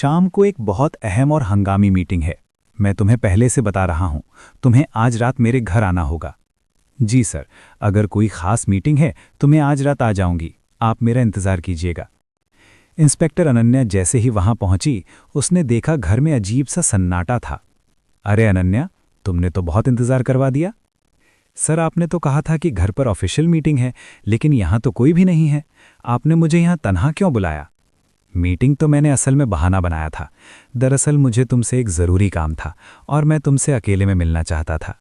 शाम को एक बहुत अहम और हंगामी मीटिंग है। मैं तुम्हें पहले से बता रहा हूं, तुम्हें आज रात मेरे घर आना होगा। जी सर, अगर कोई खास मीटिंग है तो मैं आज रात आ जाऊंगी, आप मेरा इंतज़ार कीजिएगा। इंस्पेक्टर अनन्या जैसे ही वहां पहुंची, उसने देखा घर में अजीब सा सन्नाटा था। अरे अनन्या, तुमने तो बहुत इंतज़ार करवा दिया। सर, आपने तो कहा था कि घर पर ऑफिशियल मीटिंग है, लेकिन यहाँ तो कोई भी नहीं है। आपने मुझे यहाँ तन्हा क्यों बुलाया? मीटिंग तो मैंने असल में बहाना बनाया था। दरअसल मुझे तुमसे एक ज़रूरी काम था और मैं तुमसे अकेले में मिलना चाहता था।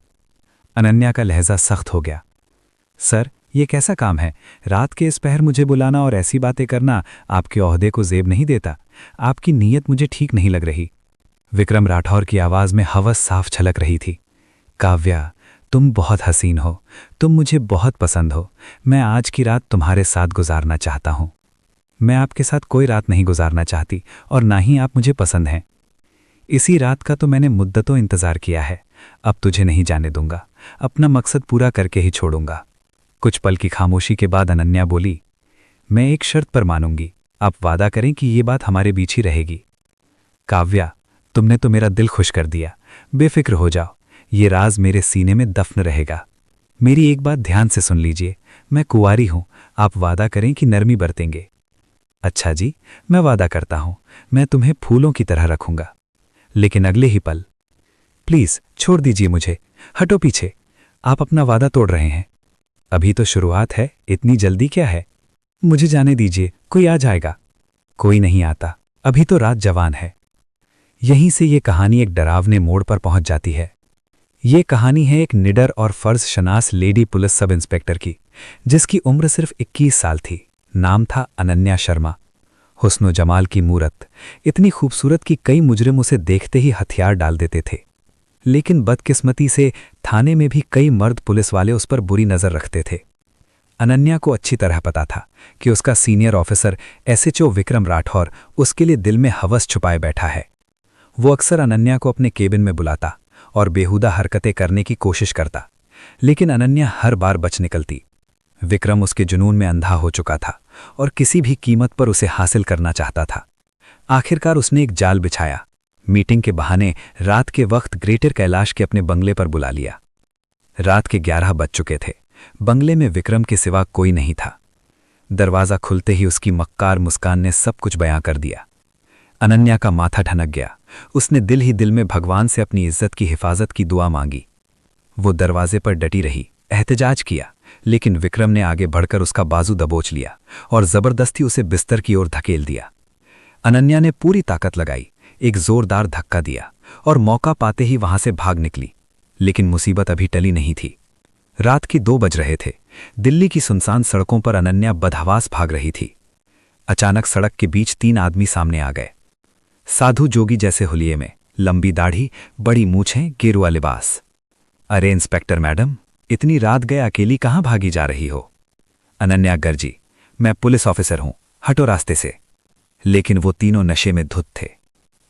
अनन्या का लहजा सख्त हो गया। सर, ये कैसा काम है? रात के इस पहर मुझे बुलाना और ऐसी बातें करना आपके ओहदे को ज़ेब नहीं देता। आपकी नीयत मुझे ठीक नहीं लग रही। विक्रम राठौर की आवाज़ में हवस साफ छलक रही थी। काव्या, तुम बहुत हसीन हो, तुम मुझे बहुत पसंद हो। मैं आज की रात तुम्हारे साथ गुजारना चाहता हूँ। मैं आपके साथ कोई रात नहीं गुजारना चाहती और ना ही आप मुझे पसंद हैं। इसी रात का तो मैंने मुद्दतों इंतज़ार किया है। अब तुझे नहीं जाने दूंगा, अपना मकसद पूरा करके ही छोड़ूंगा। कुछ पल की खामोशी के बाद अनन्या बोली, मैं एक शर्त पर मानूंगी। आप वादा करें कि ये बात हमारे बीच ही रहेगी। काव्या, तुमने तो मेरा दिल खुश कर दिया। बेफिक्र हो जाओ, ये राज मेरे सीने में दफन रहेगा। मेरी एक बात ध्यान से सुन लीजिए, मैं कुंवारी हूं। आप वादा करें कि नरमी बरतेंगे। अच्छा जी, मैं वादा करता हूं, मैं तुम्हें फूलों की तरह रखूंगा। लेकिन अगले ही पल, प्लीज छोड़ दीजिए मुझे, हटो पीछे। आप अपना वादा तोड़ रहे हैं। अभी तो शुरुआत है, इतनी जल्दी क्या है? मुझे जाने दीजिए, कोई आ जाएगा। कोई नहीं आता, अभी तो रात जवान है। यहीं से ये कहानी एक डरावने मोड़ पर पहुंच जाती है। ये कहानी है एक निडर और फर्ज शनास लेडी पुलिस सब इंस्पेक्टर की, जिसकी उम्र सिर्फ 21 साल थी। नाम था अनन्या शर्मा। हुस्नो जमाल की मूरत इतनी खूबसूरत कि कई मुजरिम उसे देखते ही हथियार डाल देते थे। लेकिन बदकिस्मती से थाने में भी कई मर्द पुलिस वाले उस पर बुरी नज़र रखते थे। अनन्या को अच्छी तरह पता था कि उसका senior officer SHO Vikram Rathore उसके लिए दिल में हवस छुपाए बैठा है। वो अक्सर अनन्या को अपने केबिन में बुलाता और बेहुदा हरकतें करने की कोशिश करता, लेकिन अनन्या हर बार बच निकलती। विक्रम उसके जुनून में अंधा हो चुका था और किसी भी कीमत पर उसे हासिल करना चाहता था। आखिरकार उसने एक जाल बिछाया। मीटिंग के बहाने रात के वक्त ग्रेटर कैलाश के अपने बंगले पर बुला लिया। रात के 11 बज चुके थे। बंगले में विक्रम के सिवा कोई नहीं था। दरवाज़ा खुलते ही उसकी मक्कार मुस्कान ने सब कुछ बयां कर दिया। अनन्या का माथा ठनक गया। उसने दिल ही दिल में भगवान से अपनी इज्जत की हिफाजत की दुआ मांगी। वो दरवाजे पर डटी रही, एहतजाज किया, लेकिन विक्रम ने आगे बढ़कर उसका बाजू दबोच लिया और जबरदस्ती उसे बिस्तर की ओर धकेल दिया। अनन्या ने पूरी ताकत लगाई, एक जोरदार धक्का दिया और मौका पाते ही वहां से भाग निकली। लेकिन मुसीबत अभी टली नहीं थी। रात के 2 बज रहे थे। दिल्ली की सुनसान सड़कों पर अनन्या बदहवास भाग रही थी। अचानक सड़क के बीच 3 आदमी सामने आ गए। साधु जोगी जैसे हुलिये में, लंबी दाढ़ी, बड़ी मूछें, गेरुआ लिबास। अरे इंस्पेक्टर मैडम, इतनी रात गए अकेली कहाँ भागी जा रही हो? अनन्या गरजी, मैं पुलिस ऑफिसर हूं, हटो रास्ते से। लेकिन वो तीनों नशे में धुत थे।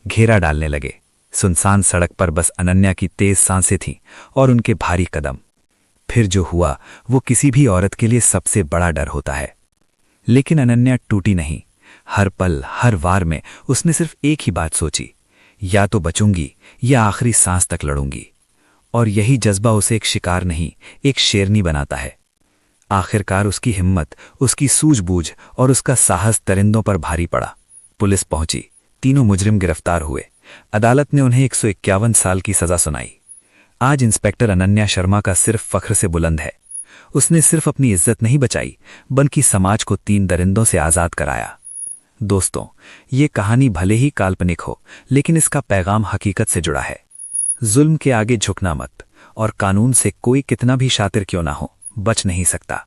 घेरा डालने लगे। सुनसान सड़क पर बस अनन्या की तेज सांसें थीं और उनके भारी कदम। फिर जो हुआ वो किसी भी औरत के लिए सबसे बड़ा डर होता है। लेकिन अनन्या टूटी नहीं। हर पल, हर वार में उसने सिर्फ एक ही बात सोची, या तो बचूंगी या आखिरी सांस तक लड़ूंगी। और यही जज्बा उसे एक शिकार नहीं, एक शेरनी बनाता है। आखिरकार उसकी हिम्मत, उसकी सूझबूझ और उसका साहस दरिंदों पर भारी पड़ा। पुलिस पहुंची, तीनों मुजरिम गिरफ्तार हुए। अदालत ने उन्हें 151 साल की सजा सुनाई। आज इंस्पेक्टर अनन्या शर्मा का सिर्फ फख्र से बुलंद है। उसने सिर्फ अपनी इज्जत नहीं बचाई, बल्कि समाज को 3 दरिंदों से आज़ाद कराया। दोस्तों, ये कहानी भले ही काल्पनिक हो, लेकिन इसका पैगाम हकीकत से जुड़ा है। जुल्म के आगे झुकना मत, और कानून से कोई कितना भी शातिर क्यों ना हो, बच नहीं सकता।